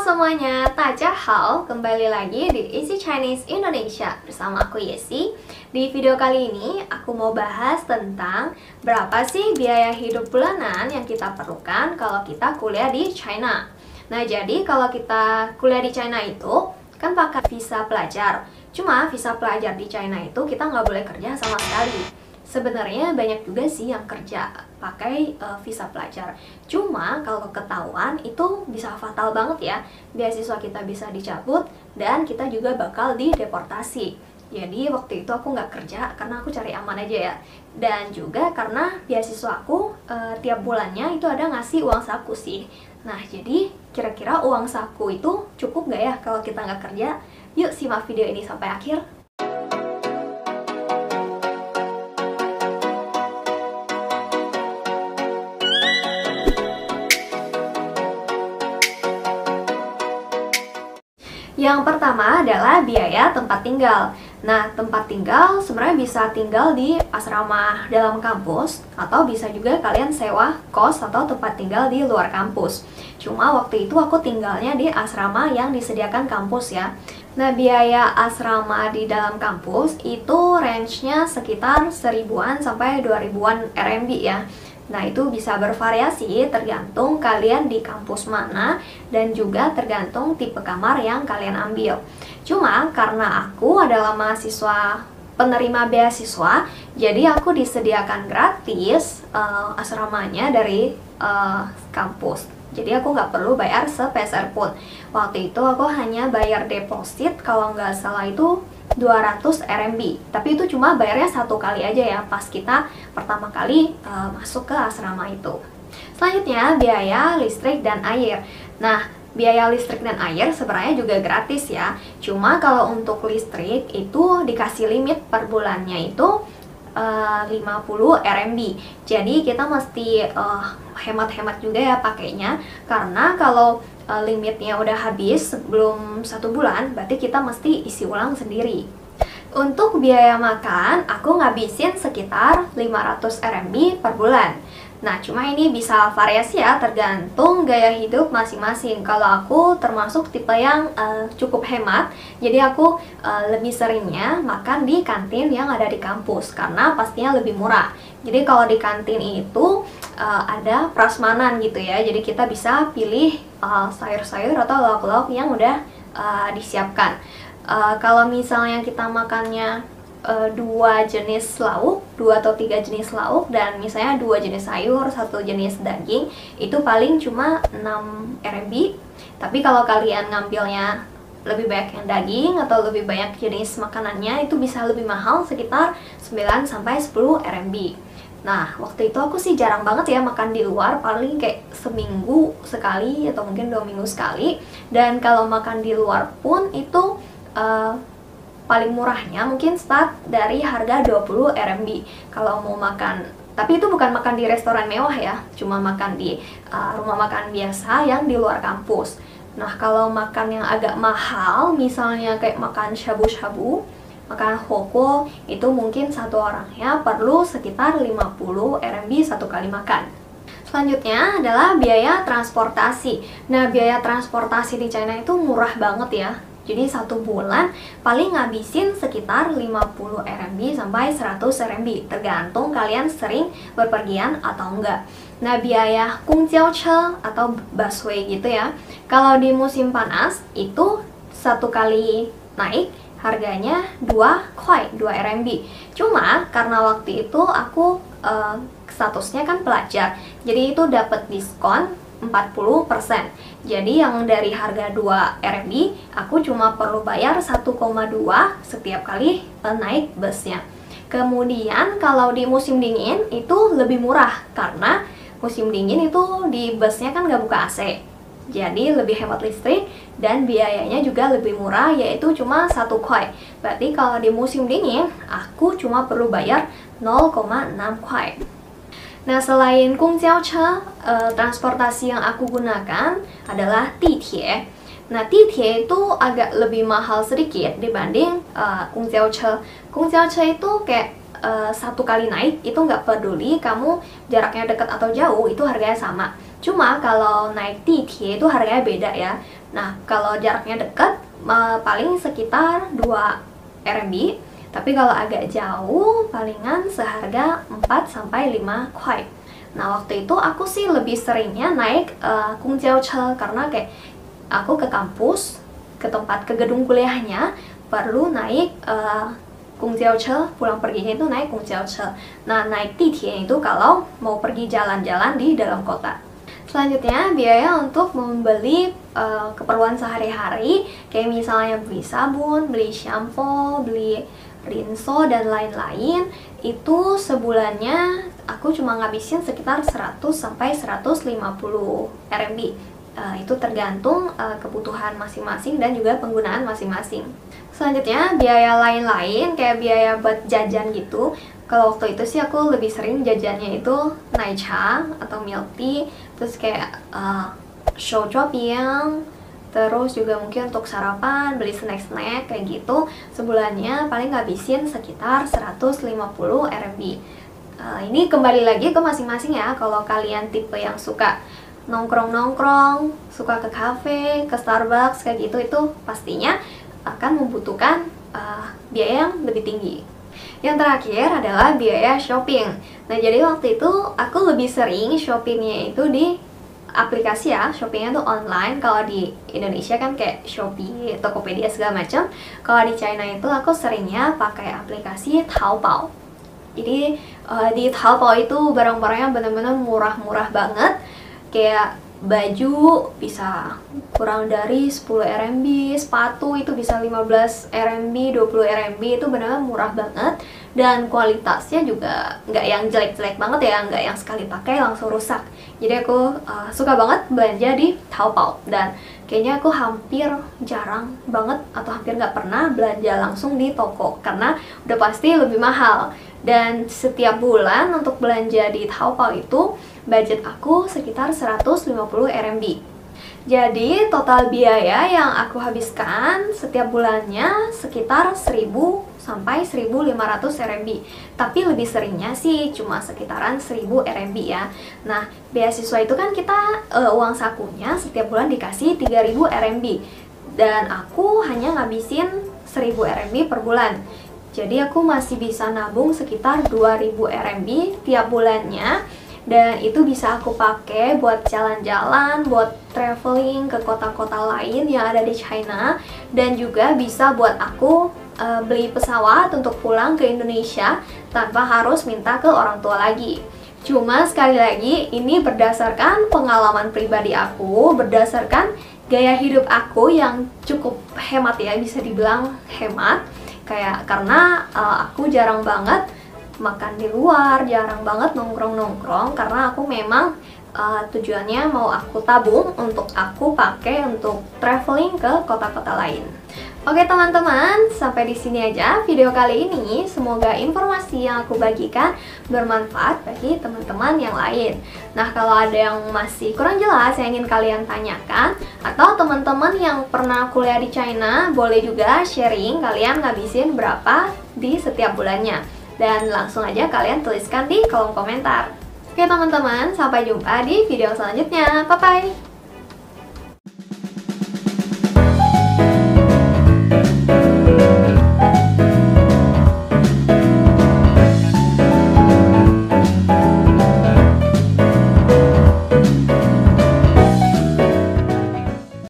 semuanya, Tajahal, kembali lagi di Easy Chinese Indonesia bersama aku Yesi. Di video kali ini aku mau bahas tentang berapa sih biaya hidup bulanan yang kita perlukan kalau kita kuliah di China. Nah, jadi kalau kita kuliah di China itu kan pakai visa pelajar. Cuma visa pelajar di China itu kita nggak boleh kerja sama sekali. Sebenarnya banyak juga sih yang kerja pakai visa pelajar. Cuma kalau ketahuan itu bisa fatal banget ya. Beasiswa kita bisa dicabut dan kita juga bakal dideportasi. Jadi waktu itu aku nggak kerja karena aku cari aman aja ya. Dan juga karena beasiswa aku tiap bulannya itu ada ngasih uang saku sih. Nah, jadi kira-kira uang saku itu cukup nggak ya kalau kita nggak kerja? Yuk simak video ini sampai akhir. Yang pertama adalah biaya tempat tinggal. Nah, tempat tinggal sebenarnya bisa tinggal di asrama dalam kampus atau bisa juga kalian sewa kos atau tempat tinggal di luar kampus. Cuma waktu itu aku tinggalnya di asrama yang disediakan kampus ya. Nah, biaya asrama di dalam kampus itu range-nya sekitar 1000-an sampai 2000-an RMB ya. Nah, itu bisa bervariasi tergantung kalian di kampus mana dan juga tergantung tipe kamar yang kalian ambil. Cuma karena aku adalah mahasiswa penerima beasiswa, jadi aku disediakan gratis asramanya dari kampus. Jadi aku nggak perlu bayar sepeser pun. Waktu itu aku hanya bayar deposit, kalau nggak salah itu 200 RMB. Tapi itu cuma bayarnya satu kali aja ya, pas kita pertama kali masuk ke asrama itu. Selanjutnya biaya listrik dan air. Nah, biaya listrik dan air sebenarnya juga gratis ya. Cuma kalau untuk listrik itu dikasih limit per bulannya itu 50 RMB. Jadi kita mesti hemat-hemat juga ya pakainya, karena kalau limitnya udah habis sebelum 1 bulan, berarti kita mesti isi ulang sendiri. Untuk biaya makan, aku ngabisin sekitar 500 RMB per bulan. Nah, cuma ini bisa variasi ya, tergantung gaya hidup masing-masing. Kalau aku termasuk tipe yang cukup hemat, jadi aku lebih seringnya makan di kantin yang ada di kampus, karena pastinya lebih murah. Jadi kalau di kantin itu ada prasmanan gitu ya, jadi kita bisa pilih sayur-sayur atau lauk-lauk yang udah disiapkan. Kalau misalnya kita makannya 2 jenis lauk, 2 atau 3 jenis lauk, dan misalnya 2 jenis sayur, 1 jenis daging, itu paling cuma 6 RMB. Tapi kalau kalian ngambilnya lebih banyak yang daging atau lebih banyak jenis makanannya, itu bisa lebih mahal, sekitar 9-10 RMB. Nah, waktu itu aku sih jarang banget ya makan di luar, paling kayak seminggu sekali atau mungkin 2 minggu sekali. Dan kalau makan di luar pun itu paling murahnya mungkin start dari harga 20 RMB kalau mau makan. Tapi itu bukan makan di restoran mewah ya, cuma makan di rumah makan biasa yang di luar kampus. Nah, kalau makan yang agak mahal, misalnya kayak makan shabu-shabu, makan hoko, itu mungkin satu orangnya perlu sekitar 50 RMB satu kali makan. Selanjutnya adalah biaya transportasi. Nah, biaya transportasi di China itu murah banget ya. Jadi 1 bulan paling ngabisin sekitar 50 RMB sampai 100 RMB, tergantung kalian sering berpergian atau enggak. Nah, biaya kungjiaoche atau busway gitu ya, kalau di musim panas itu 1 kali naik harganya 2 RMB. Cuma karena waktu itu aku statusnya kan pelajar, jadi itu dapat diskon 40%. Jadi yang dari harga 2 RMB, aku cuma perlu bayar 1,2 setiap kali naik busnya. Kemudian kalau di musim dingin itu lebih murah, karena musim dingin itu di busnya kan nggak buka AC. Jadi lebih hemat listrik dan biayanya juga lebih murah, yaitu cuma 1 koi. Berarti kalau di musim dingin, aku cuma perlu bayar 0,6 koi. Nah, selain kungjiaoche, transportasi yang aku gunakan adalah ditie. Nah, ditie itu agak lebih mahal sedikit dibanding kungjiaoche. Kungjiaoche itu kayak 1 kali naik, itu nggak peduli kamu jaraknya dekat atau jauh, itu harganya sama. Cuma kalau naik ditie itu harganya beda ya. Nah, kalau jaraknya dekat paling sekitar 2 RMB. Tapi kalau agak jauh palingan seharga 4-5 kuai. Nah, waktu itu aku sih lebih seringnya naik 공交车karena kayak aku ke kampus, ke gedung kuliahnya perlu naik 공交车, pulang perginya itu naik 공交车. Nah, naik titie itu kalau mau pergi jalan-jalan di dalam kota. Selanjutnya, biaya untuk membeli keperluan sehari-hari, kayak misalnya beli sabun, beli shampoo, beli rinso, dan lain-lain, itu sebulannya aku cuma ngabisin sekitar 100-150 RMB. Itu tergantung kebutuhan masing-masing dan juga penggunaan masing-masing. Selanjutnya, biaya lain-lain kayak biaya buat jajan gitu. Kalau waktu itu sih aku lebih sering jajannya itu naicha atau milk tea, terus kayak shopping, terus juga mungkin untuk sarapan, beli snack-snack kayak gitu. Sebulannya paling ngabisin sekitar 150 RMB. Ini kembali lagi ke masing-masing ya. Kalau kalian tipe yang suka nongkrong-nongkrong, suka ke cafe, ke Starbucks kayak gitu, itu pastinya akan membutuhkan biaya yang lebih tinggi. Yang terakhir adalah biaya shopping. Nah, jadi waktu itu aku lebih sering shoppingnya itu di aplikasi ya, shoppingnya tuh online. Kalau di Indonesia kan kayak Shopee, Tokopedia segala macam. Kalau di China itu aku seringnya pakai aplikasi Taobao. Jadi di Taobao itu barang-barangnya benar-benar murah-murah banget. Kayak baju bisa kurang dari 10 RMB, sepatu itu bisa 15 RMB, 20 RMB, itu benar-benar murah banget. Dan kualitasnya juga nggak yang jelek-jelek banget ya, nggak yang sekali pakai langsung rusak. Jadi aku suka banget belanja di Taobao, dan kayaknya aku hampir jarang banget atau hampir nggak pernah belanja langsung di toko karena udah pasti lebih mahal. Dan setiap bulan untuk belanja di Taobao itu budget aku sekitar 150 RMB. Jadi total biaya yang aku habiskan setiap bulannya sekitar 1000 sampai 1500 RMB. Tapi lebih seringnya sih cuma sekitaran 1000 RMB ya. Nah, beasiswa itu kan kita uang sakunya setiap bulan dikasih 3000 RMB. Dan aku hanya ngabisin 1000 RMB per bulan. Jadi aku masih bisa nabung sekitar 2000 RMB tiap bulannya. Dan itu bisa aku pakai buat jalan-jalan, buat traveling ke kota-kota lain yang ada di China. Dan juga bisa buat aku beli pesawat untuk pulang ke Indonesia tanpa harus minta ke orang tua lagi. Cuma sekali lagi, ini berdasarkan pengalaman pribadi aku, berdasarkan gaya hidup aku yang cukup hemat ya, bisa dibilang hemat. Karena aku jarang banget makan di luar, jarang banget nongkrong-nongkrong, karena aku memang tujuannya mau aku tabung untuk aku pakai untuk traveling ke kota-kota lain. Oke teman-teman, sampai di sini aja video kali ini. Semoga informasi yang aku bagikan bermanfaat bagi teman-teman yang lain. Nah, kalau ada yang masih kurang jelas yang ingin kalian tanyakan, atau teman-teman yang pernah kuliah di China, boleh juga sharing kalian ngabisin berapa di setiap bulannya. Dan langsung aja kalian tuliskan di kolom komentar. Oke teman-teman, sampai jumpa di video selanjutnya. Bye-bye!